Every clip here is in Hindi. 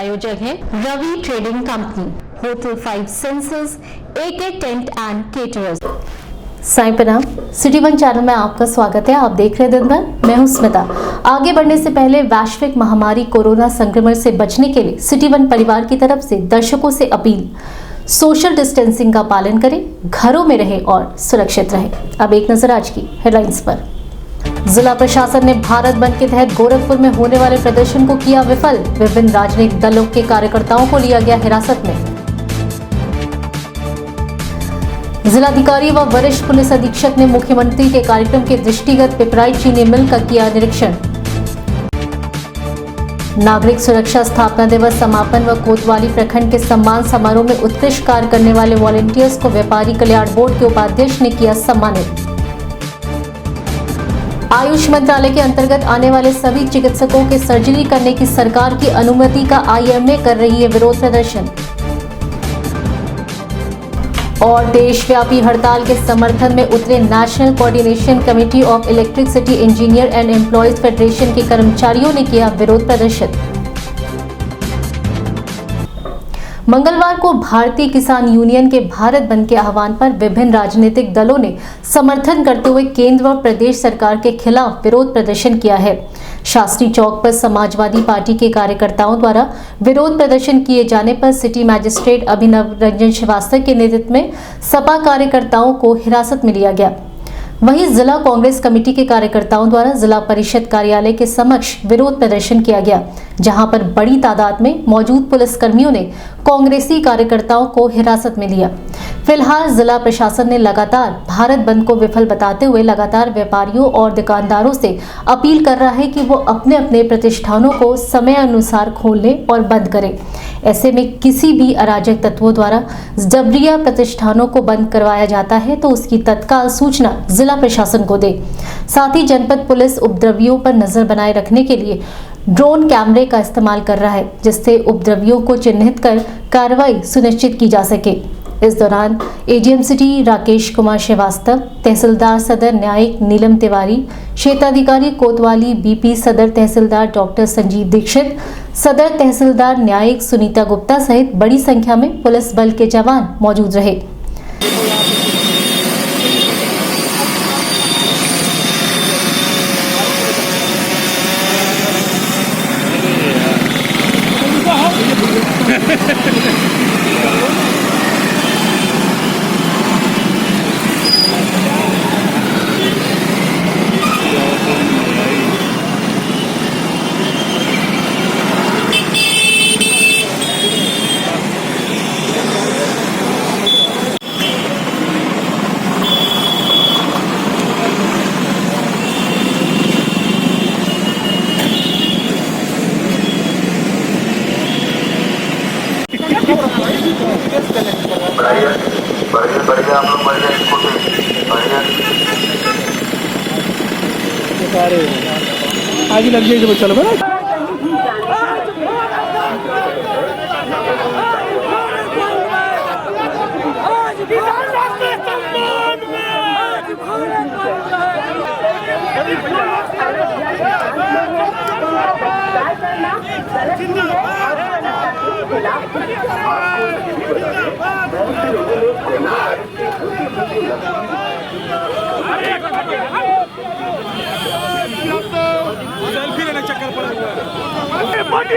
प्रायोजक है Ravi trading company, hotel 5 senses, AK tent and caterers. Sai प्रणाम, सिटी वन चैनल में आपका स्वागत है। आप देख रहे हैं दिन भर, मैं हूं स्मिता। आगे बढ़ने से पहले वैश्विक महामारी कोरोना संक्रमण से बचने के लिए सिटी वन परिवार की तरफ से दर्शकों से अपील, सोशल डिस्टेंसिंग का पालन करें, घरों में रहें और सुरक्षित रहें। अब एक नजर आज की हेडलाइंस पर। जिला प्रशासन ने भारत बंद के तहत गोरखपुर में होने वाले प्रदर्शन को किया विफल। विभिन्न राजनीतिक दलों के कार्यकर्ताओं को लिया गया हिरासत में। जिलाधिकारी व वरिष्ठ पुलिस अधीक्षक ने मुख्यमंत्री के कार्यक्रम के दृष्टिगत पिपराइच चीनी मिल का किया निरीक्षण। नागरिक सुरक्षा स्थापना दिवस समापन व कोतवाली प्रखंड के सम्मान समारोह में उत्कृष्ट कार्य करने वाले वॉलंटियर्स को व्यापारी कल्याण बोर्ड के उपाध्यक्ष ने किया सम्मानित। आयुष मंत्रालय के अंतर्गत आने वाले सभी चिकित्सकों के सर्जरी करने की सरकार की अनुमति का IMA कर रही है विरोध प्रदर्शन। और देशव्यापी हड़ताल के समर्थन में उतरे national coordination committee of electricity engineer and employees federation के कर्मचारियों ने किया विरोध प्रदर्शन। मंगलवार को भारतीय किसान यूनियन के भारत बंद के आह्वान पर विभिन्न राजनीतिक दलों ने समर्थन करते हुए केंद्र व प्रदेश सरकार के खिलाफ विरोध प्रदर्शन किया है। शास्त्री चौक पर समाजवादी पार्टी के कार्यकर्ताओं द्वारा विरोध प्रदर्शन किए जाने पर सिटी मैजिस्ट्रेट अभिनव रंजन श्रीवास्तव के नेतृत्व में सपा कार्यकर्ताओं को हिरासत में लिया गया। वहीं जिला कांग्रेस कमेटी के कार्यकर्ताओं द्वारा जिला परिषद कार्यालय के समक्ष विरोध प्रदर्शन किया गया, जहां पर बड़ी तादाद में मौजूद पुलिस कर्मियों ने कांग्रेसी कार्यकर्ताओं को हिरासत में लिया। फिलहाल जिला प्रशासन ने लगातार भारत बंद को विफल बताते हुए लगातार व्यापारियों और दुकानदारों से अपील कर रहा है कि वो अपने अपने प्रतिष्ठानों को समय अनुसार खोलने और बंद करें। ऐसे में किसी भी अराजक तत्वों द्वारा जबरिया प्रतिष्ठानों को बंद करवाया जाता है तो उसकी तत्काल सूचना जिला प्रशासन को दे। साथ ही जनपद पुलिस उपद्रवियों पर नजर बनाए रखने के लिए ड्रोन कैमरे का इस्तेमाल कर रहा है, जिससे उपद्रवियों को चिन्हित कर कार्रवाई सुनिश्चित की जा सके। इस दौरान ADM सिटी राकेश कुमार श्रीवास्तव, तहसीलदार सदर न्यायिक नीलम तिवारी, क्षेत्राधिकारी कोतवाली BP, सदर तहसीलदार डॉक्टर संजीव दीक्षित, सदर तहसीलदार न्यायिक सुनीता गुप्ता सहित बड़ी संख्या में पुलिस बल के जवान मौजूद रहे। आगे लग जाएगी, चलो बना सेल्फी लेने चक्कर पड़ा सकते हैं कि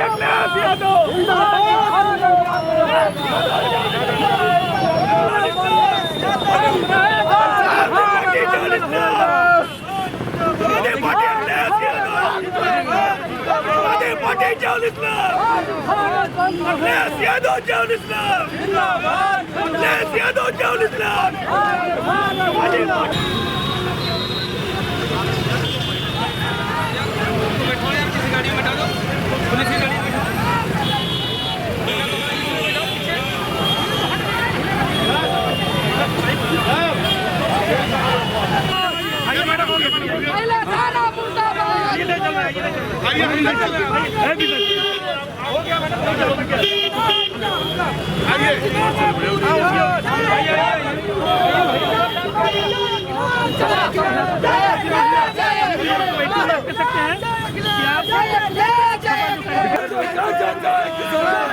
आप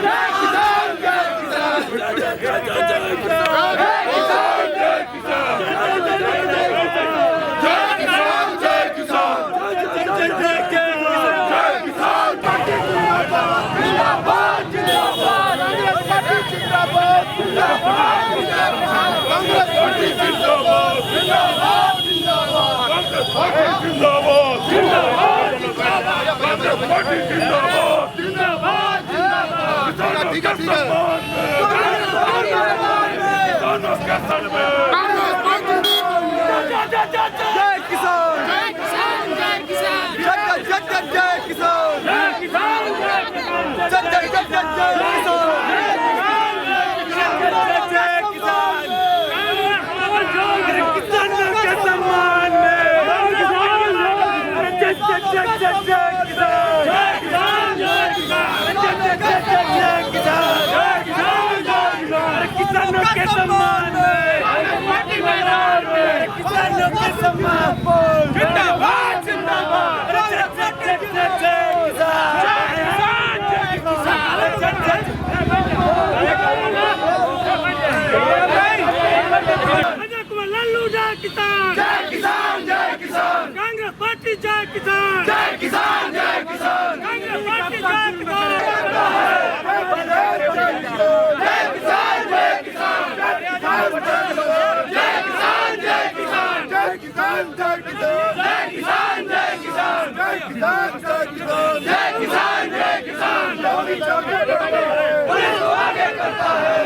कांग्रेस पार्टी जय किसान, जय किसान, जय किसान, कांग्रेस पार्टी जय किसान, जय किसान, जय किसान, जय किसान, जय किसान, जय किसान, जय किसान, जय किसान, जय किसान, जय किसान, जय किसान, जय किसान, जय किसान, पुलिस आगे करता है।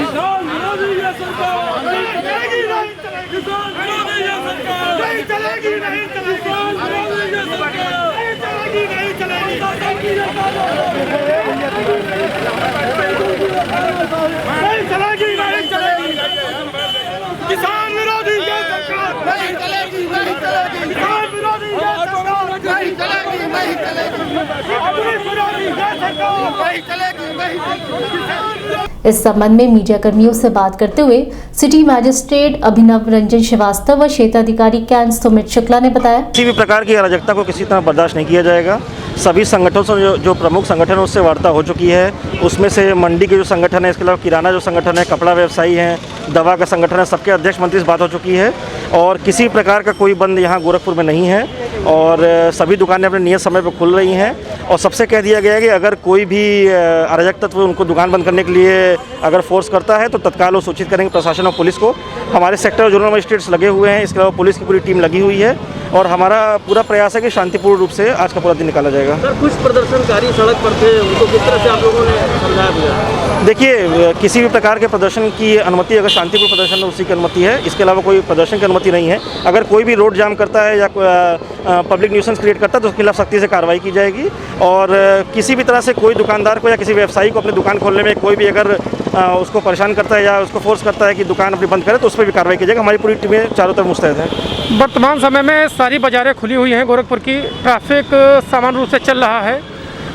किसान विरोधी ये सरकार नहीं चलेगी, नहीं चलेगी। किसान विरोधी ये सरकार नहीं चलेगी, नहीं चलेगी। पुलिस विरोधी ये सरकार नहीं चलेगी, नहीं चलेगी। इस संबंध में मीडिया कर्मियों से बात करते हुए सिटी मैजिस्ट्रेट अभिनव रंजन श्रीवास्तव व क्षेत्राधिकारी कैंट सुमित शुक्ला ने बताया, किसी भी प्रकार की अराजकता को किसी तरह बर्दाश्त नहीं किया जाएगा। सभी संगठनों से जो प्रमुख संगठन है उससे वार्ता हो चुकी है। उसमें से मंडी के जो संगठन है, इसके अलावा किराना जो संगठन है, कपड़ा व्यवसायी हैं, दवा का संगठन है, सबके अध्यक्ष मंत्री से बात हो चुकी है और किसी प्रकार का कोई बंद यहाँ गोरखपुर में नहीं है और सभी दुकानें अपने नियत समय पर खुल रही हैं और सबसे कह दिया गया है कि अगर कोई भी अराजक तत्व उनको दुकान बंद करने के लिए अगर फोर्स करता है तो तत्काल वो सूचित करेंगे प्रशासन और पुलिस को। हमारे सेक्टर जोनल मजिस्ट्रेट्स लगे हुए हैं, इसके अलावा पुलिस की पूरी टीम लगी हुई है और हमारा पूरा प्रयास है कि शांतिपूर्ण रूप से आज का पूरा दिन निकाला जाएगा। सर, कुछ प्रदर्शनकारी सड़क पर थे, उनको किस तरह से आप लोगों ने समझाया? देखिए, किसी भी प्रकार के प्रदर्शन की अनुमति, अगर शांतिपूर्ण प्रदर्शन है उसी की अनुमति है, इसके अलावा कोई प्रदर्शन की अनुमति नहीं है। अगर कोई भी रोड जाम करता है या पब्लिक न्यूसेंस क्रिएट करता है तो उसके खिलाफ सख्ती से कार्रवाई की जाएगी और किसी भी तरह से कोई दुकानदार को या किसी व्यवसायी को अपनी दुकान खोलने में कोई भी अगर उसको परेशान करता है या उसको फोर्स करता है कि दुकान अपनी बंद करे तो उस पर भी कार्रवाई की जाएगी। हमारी पूरी टीमें चारों तरफ मुस्तैद है। वर्तमान समय में सारी बाजारें खुली हुई हैं गोरखपुर की, ट्रैफिक सामान्य रूप से चल रहा है।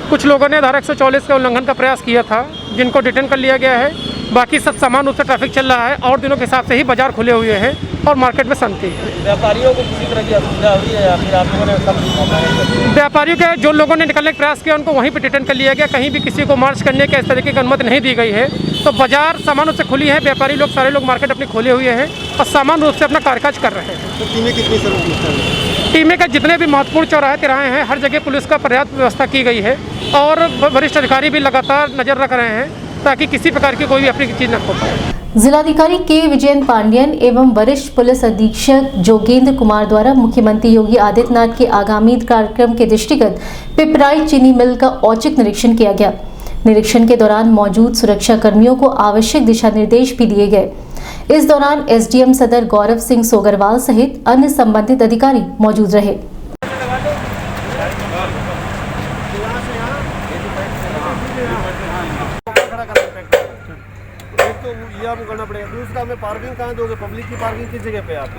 कुछ लोगों ने धारा 144 का उल्लंघन का प्रयास किया था, जिनको डिटेन कर लिया गया है। बाकी सब सामान्य रूप से ट्रैफिक चल रहा है और दिनों के हिसाब से ही बाजार खुले हुए हैं और मार्केट में शांति है। व्यापारियों को किसी तरह की असुविधा हुई है या फिर आप लोगों ने व्यापारियों के जो लोगों ने निकलने का प्रयास किया उनको वहीं पर डिटेन कर लिया गया। कहीं भी किसी को मार्च करने के इस तरीके की अनुमति नहीं दी गई है। तो बाजार सामान्य रूप से खुली है, व्यापारी लोग सारे लोग मार्केट अपनी खोले हुए हैं और सामान्य रूप से अपना कामकाज कर रहे हैं। तो टीमें कितनी सर? टीमें के जितने भी महत्वपूर्ण चौराहे तिराहे हैं हर जगह पुलिस का पर्याप्त व्यवस्था की गई है और वरिष्ठ अधिकारी भी लगातार नजर रख रहे हैं ताकि किसी प्रकार की कोई भी अपनी चीज़ न हो पाए। जिलाधिकारी के विजयन पांडियन एवं वरिष्ठ पुलिस अधीक्षक जोगेंद्र कुमार द्वारा मुख्यमंत्री योगी आदित्यनाथ के आगामी कार्यक्रम के दृष्टिगत पिपराई चीनी मिल का औचक निरीक्षण किया गया। निरीक्षण के दौरान मौजूद सुरक्षा कर्मियों को आवश्यक दिशा निर्देश भी दिए गए। इस दौरान एसडीएम सदर गौरव सिंह सोगरवाल सहित अन्य संबंधित अधिकारी मौजूद रहे। तो ये आपको करना पड़ेगा। दूसरा हमें पार्किंग कहाँ दोगे? पब्लिक की पार्किंग किस जगह पे आप?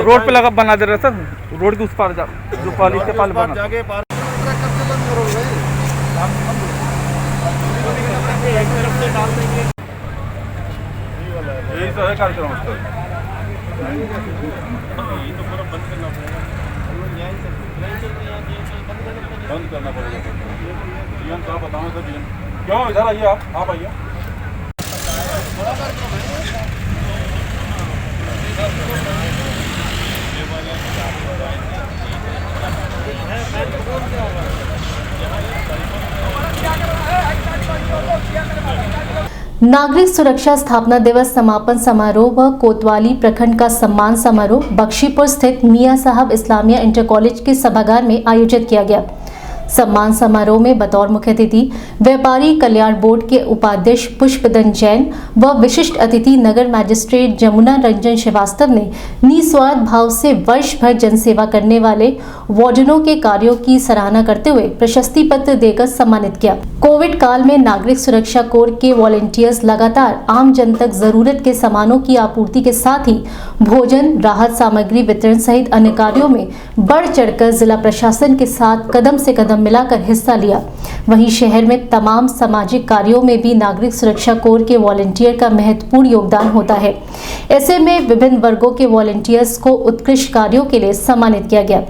रोड पे लगा बना दे रहे सर, रोड के उस पार जा, जो कॉलेज के पास बना जाके पार्किंग बंद करोगे यही तो है कार्यक्रम उसका। बंद करना पड़ेगा। जीवन साहब बताओ सर, जीवन क्यों इधर आइए, आप आइए। नागरिक सुरक्षा स्थापना दिवस समापन समारोह व कोतवाली प्रखंड का सम्मान समारोह बख्शीपुर स्थित मियां साहब इस्लामिया इंटर कॉलेज के सभागार में आयोजित किया गया। सम्मान समारोह में बतौर मुख्य अतिथि व्यापारी कल्याण बोर्ड के उपाध्यक्ष पुष्पदन जैन व विशिष्ट अतिथि नगर मजिस्ट्रेट जमुना रंजन श्रीवास्तव ने निस्वार्थ भाव से वर्ष भर जनसेवा करने वाले वार्डनों के कार्यों की सराहना करते हुए प्रशस्ति पत्र देकर सम्मानित किया। कोविड काल में नागरिक सुरक्षा कोर के वॉलंटियर्स लगातार आम जन तक जरूरत के सामानों की आपूर्ति के साथ ही भोजन, राहत सामग्री वितरण सहित अन्य कार्यों में बढ़ चढ़कर जिला प्रशासन के साथ कदम से कदम मिलाकर हिस्सा लिया। वहीं शहर में तमाम सामाजिक कार्यों में भी नागरिक सुरक्षा कोर के वॉलंटियर का महत्वपूर्ण योगदान होता है। ऐसे में विभिन्न वर्गों के वॉलंटियर्स को उत्कृष्ट कार्यों के लिए सम्मानित किया गया।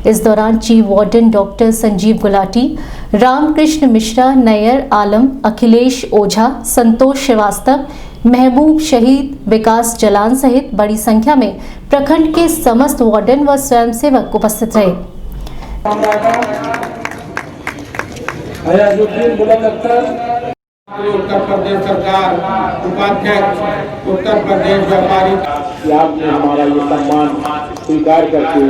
इस दौरान chief warden doctor Sanjeev Gulati, Ramakrishna Mishra, Nayyar Alam, Akhilesh Ojha, Santosh Srivastava, Mahboob Shahid, विकास जलान सहित बड़ी संख्या में प्रखंड के समस्त वार्डन व स्वयंसेवक उपस्थित रहे। उत्तर प्रदेश सरकार उपाध्यक्ष उत्तर प्रदेश व्यापारी, आपने हमारा ये सम्मान स्वीकार करके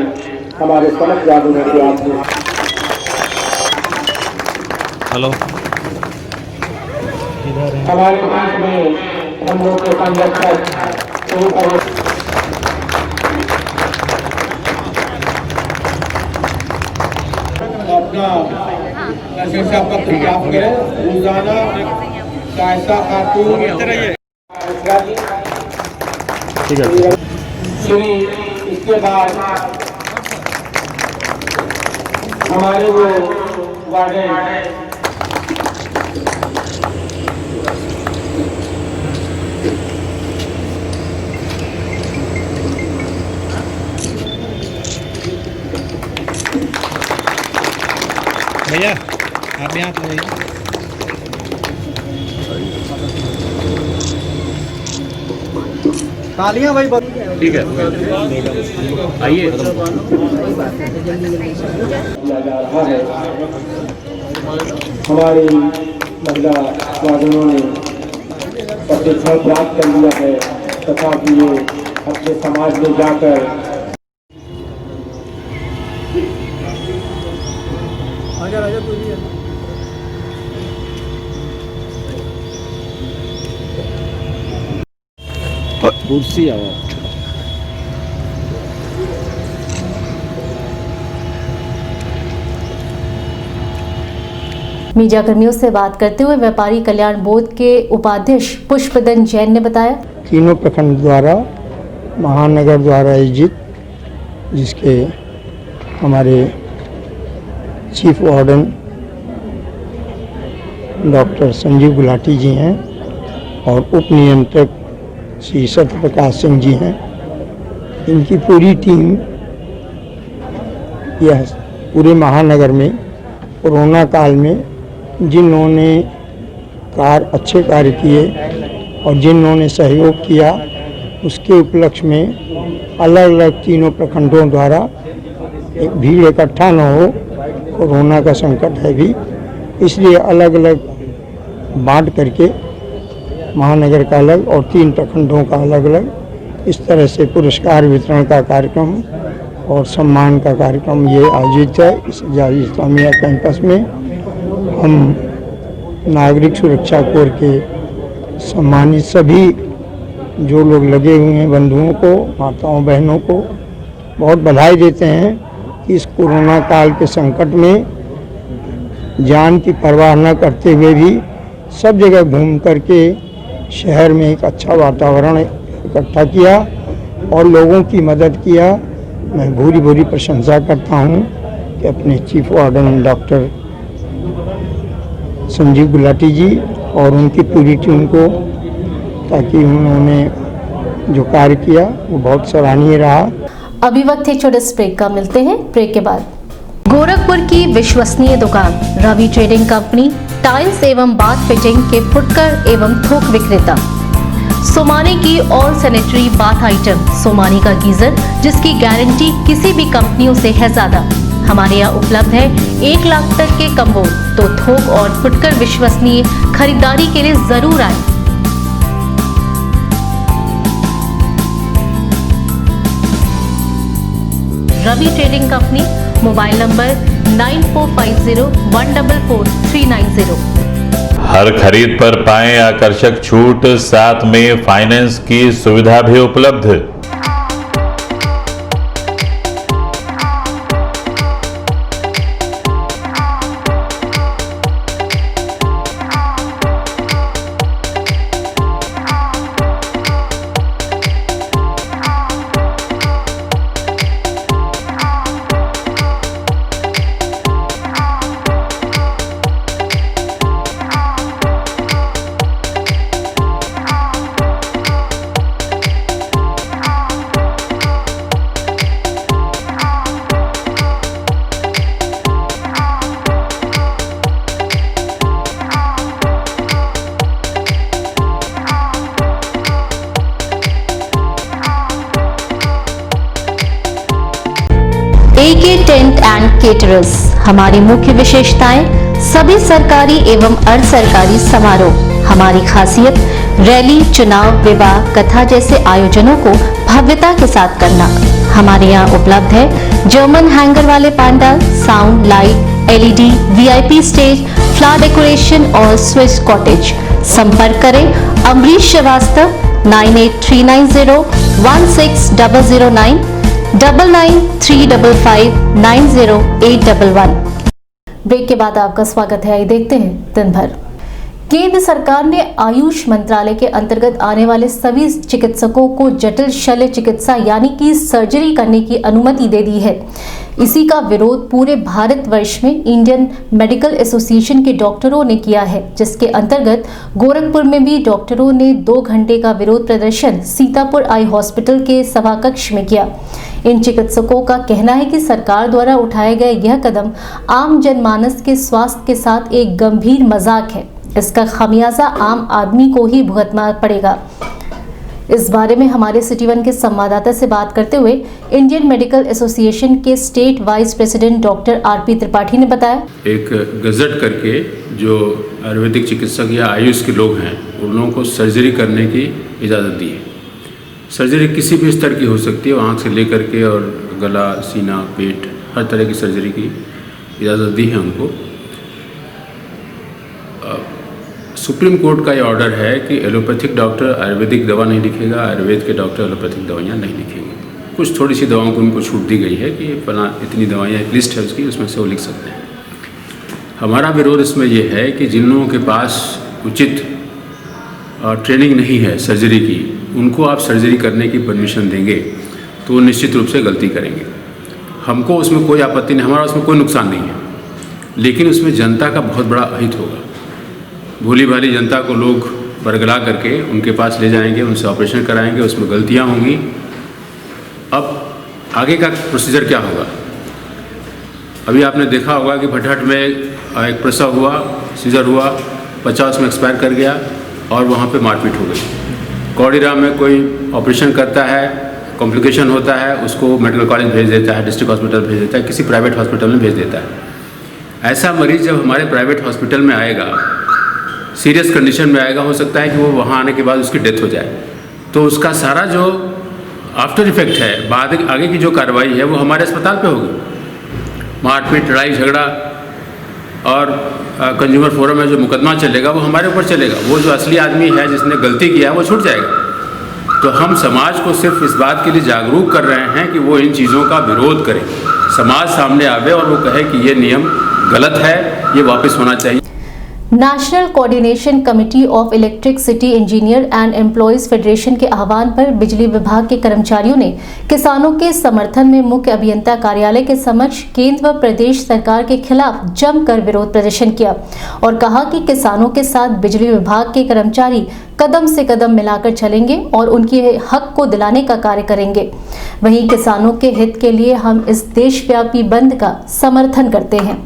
हमारे समस्त वार्डों को आपने हमारे देश में हम लोग के संरक्षक अपना नशा पत्र प्राप्त करें। रोजाना का ऐसा खातून श्री, इसके बाद हमारे वो वार्डन भैया आप यहाँ तो रहिए। तालियां भाई, ठीक है, आइए। हमारी महिला वार्डनों ने प्रशिक्षण प्राप्त कर लिया है तथा ये अपने समाज में जाकर कुर्सी आओ। मीडिया कर्मियों से बात करते हुए व्यापारी कल्याण बोर्ड के उपाध्यक्ष पुष्पदन जैन ने बताया, तीनों प्रखंड द्वारा महानगर द्वारा आयोजित, जिसके हमारे chief warden doctor Sanjeev Gulati ji हैं और उप नियंत्रक श्री सत्य प्रकाश सिंह जी हैं। इनकी पूरी टीम यह पूरे महानगर में कोरोना काल में जिन्होंने अच्छे कार्य किए और जिन्होंने सहयोग किया, उसके उपलक्ष्य में अलग अलग तीनों प्रखंडों द्वारा एक भीड़ इकट्ठा न हो, कोरोना का संकट है भी, इसलिए अलग अलग बांट करके महानगर का अलग और 3 प्रखंडों का अलग अलग इस तरह से पुरस्कार वितरण का कार्यक्रम और सम्मान का कार्यक्रम ये आयोजित है। इस जारी इस्लामिया कैंपस में हम नागरिक सुरक्षा कोर के सम्मानित सभी जो लोग लगे हुए हैं बंधुओं को, माताओं बहनों को बहुत बधाई देते हैं कि इस कोरोना काल के संकट में जान की परवाह न करते हुए भी सब जगह घूम करके शहर में एक अच्छा वातावरण इकट्ठा किया और लोगों की मदद किया। मैं भूरी भूरी प्रशंसा करता हूं कि अपने chief warden doctor Sanjeev Gulati ji और उनकी पूरी टीम को, ताकि उन्होंने जो कार्य किया वो बहुत सराहनीय रहा। अभी वक्त है छोटे ब्रेक का, मिलते हैं ब्रेक के बाद। गोरखपुर की विश्वसनीय दुकान रवि ट्रेडिंग कंपनी टाइल्स एवं बाथ फिटिंग के फुटकर एवं थोक विक्रेता। सोमानी की all sanitary bath item, Somani का गीजर जिसकी गारंटी किसी भी कंपनियों से है ज्यादा। हमारे यहाँ उपलब्ध है 1 लाख तक के कम्बो। तो थोक और फुटकर विश्वसनीय खरीदारी के लिए जरूर आए। Ravi trading company, mobile number 9450144390। हर खरीद पर पाएं आकर्षक छूट, साथ में फाइनेंस की सुविधा भी उपलब्ध। एके टेंट एंड केटरर्स। हमारी मुख्य विशेषताएं सभी सरकारी एवं अर्ध सरकारी समारोह। हमारी खासियत रैली, चुनाव, विवाह, कथा जैसे आयोजनों को भव्यता के साथ करना। हमारे यहाँ उपलब्ध है जर्मन हैंगर वाले pandal, sound, light, LED, VIP stage, flower decoration और स्विस कॉटेज। संपर्क करें अमरीश श्रीवास्तव 9839016009 9935590811। ब्रेक के बाद आपका स्वागत है। आइए देखते हैं दिन भर। केंद्र सरकार ने आयुष मंत्रालय के अंतर्गत आने वाले सभी चिकित्सकों को जटिल शल्य चिकित्सा यानी कि सर्जरी करने की अनुमति दे दी है। इसी का विरोध पूरे भारतवर्ष में इंडियन मेडिकल एसोसिएशन के डॉक्टरों ने किया है, जिसके अंतर्गत गोरखपुर में भी डॉक्टरों ने 2 घंटे का विरोध प्रदर्शन सीतापुर आई हॉस्पिटल के सभाकक्ष में किया। इन चिकित्सकों का कहना है कि सरकार द्वारा उठाया गया यह कदम आम जनमानस के स्वास्थ्य के साथ एक गंभीर मजाक है। इसका खामियाजा आम आदमी को ही भुगतना पड़ेगा। इस बारे में हमारे सिटी वन के संवाददाता से बात करते हुए इंडियन मेडिकल एसोसिएशन के state wise president doctor RP Tripathi ने बताया, एक गजट करके जो आयुर्वेदिक चिकित्सक या आयुष के लोग हैं उन लोगों को सर्जरी करने की इजाज़त दी है। सर्जरी किसी भी स्तर की हो सकती है, आँख से लेकर के और गला, सीना, पेट, हर तरह की सर्जरी की इजाज़त दी है उनको। सुप्रीम कोर्ट का ये ऑर्डर है कि एलोपैथिक डॉक्टर आयुर्वेदिक दवा नहीं लिखेगा, आयुर्वेद के डॉक्टर एलोपैथिक दवाइयाँ नहीं लिखेंगे। कुछ थोड़ी सी दवाओं को उनको छूट दी गई है कि फला इतनी दवाइयाँ, एक लिस्ट है उसकी, उसमें से वो लिख सकते हैं। हमारा विरोध इसमें यह है कि जिन लोगों के पास उचित ट्रेनिंग नहीं है सर्जरी की, उनको आप सर्जरी करने की परमिशन देंगे तो वो निश्चित रूप से गलती करेंगे। हमको उसमें कोई आपत्ति नहीं, हमारा उसमें कोई नुकसान नहीं है, लेकिन उसमें जनता का बहुत बड़ा अहित होगा। भोली भाली जनता को लोग बरगला करके उनके पास ले जाएंगे, उनसे ऑपरेशन कराएंगे, उसमें गलतियां होंगी। अब आगे का प्रोसीजर क्या होगा? अभी आपने देखा होगा कि भटहट में एक प्रसव हुआ, सीजर हुआ, 50 में एक्सपायर कर गया और वहाँ पे मारपीट हो गई। कौड़ीराम में कोई ऑपरेशन करता है, कॉम्प्लिकेशन होता है, उसको मेडिकल कॉलेज भेज देता है, डिस्ट्रिक्ट हॉस्पिटल भेज देता है, किसी प्राइवेट हॉस्पिटल में भेज देता है। ऐसा मरीज़ जब हमारे प्राइवेट हॉस्पिटल में आएगा सीरियस कंडीशन में आएगा, हो सकता है कि वो वहाँ आने के बाद उसकी डेथ हो जाए। तो उसका सारा जो आफ्टर इफेक्ट है, बाद आगे की जो कार्रवाई है वो हमारे अस्पताल पे होगी। मारपीट, लड़ाई झगड़ा और कंज्यूमर फोरम में जो मुकदमा चलेगा वो हमारे ऊपर चलेगा। वो जो असली आदमी है जिसने गलती किया है वो छूट जाएगा। तो हम समाज को सिर्फ इस बात के लिए जागरूक कर रहे हैं कि वो इन चीज़ों का विरोध करे, समाज सामने आवे और वो कहे कि ये नियम गलत है, ये वापस होना चाहिए। National coordination committee of electricity engineer and employees federation के आह्वान पर बिजली विभाग के कर्मचारियों ने किसानों के समर्थन में मुख्य अभियंता कार्यालय के समक्ष केंद्र व प्रदेश सरकार के खिलाफ जमकर विरोध प्रदर्शन किया और कहा कि किसानों के साथ बिजली विभाग के कर्मचारी कदम से कदम मिलाकर चलेंगे और उनके हक को दिलाने का कार्य करेंगे। वहीं किसानों के हित के लिए हम इस देशव्यापी बंद का समर्थन करते हैं।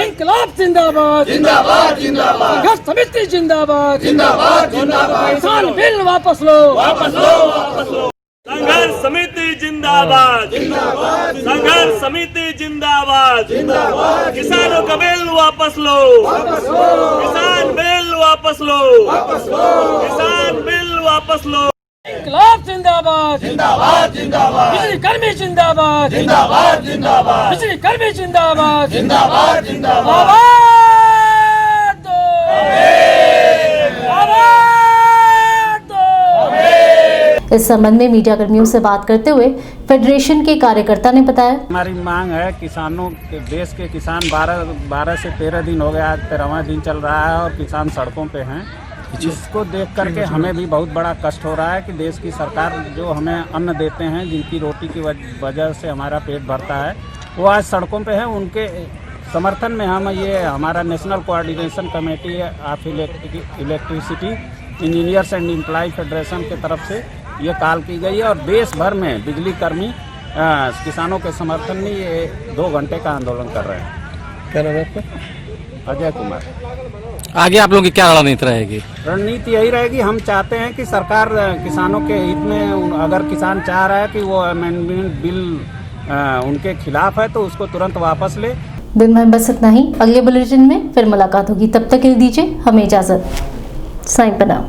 इंकलाब जिंदाबाद जिंदाबाद जिंदाबाद, संघर्ष समिति जिंदाबाद जिंदाबाद जिंदाबाद, किसान बिल वापस लो वापस लो वापस लो, संघर्ष समिति जिंदाबाद जिंदाबाद, संघर्ष समिति जिंदाबाद जिंदाबाद, किसानों का बिल वापस लो वापस लो, किसान बिल वापस लो वापस लो, किसान बिल वापस लो। इंकलाब जिंदाबाद जिंदाबाद जिंदाबाद, बिजली कर्मी जिंदाबाद जिंदाबाद जिंदाबाद, बिजली कर्मी जिंदाबाद जिंदाबाद जिंदाबाद, आवाज दो आवाज दो। इस संबंध में मीडिया कर्मियों से बात करते हुए फेडरेशन के कार्यकर्ता ने बताया, हमारी मांग है किसानों के, देश के किसान 12 से 13 दिन हो गया, आज 13वां दिन चल रहा है और किसान सड़कों पे हैं। इसको देख करके हमें भी बहुत बड़ा कष्ट हो रहा है कि देश की सरकार जो हमें अन्न देते हैं, जिनकी रोटी की वजह से हमारा पेट भरता है, वो आज सड़कों पे हैं। उनके समर्थन में हम ये हमारा national coordination committee of electricity engineers and employ federation की तरफ से ये कॉल की गई है और देश भर में बिजली कर्मी किसानों के समर्थन में ये 2 घंटे का आंदोलन कर रहे हैं। क्या नाम है आपका? अजय कुमार। आगे आप लोगों की क्या रणनीति रहेगी? रणनीति यही रहेगी, हम चाहते हैं कि सरकार किसानों के हित में, अगर किसान चाह रहा है कि वो अमेंडमेंट बिल उनके खिलाफ है तो उसको तुरंत वापस ले। दिन भर बस इतना ही। अगले बुलेटिन में फिर मुलाकात होगी, तब तक के लिए दीजिए हमें इजाजत। साईं प्रणाम।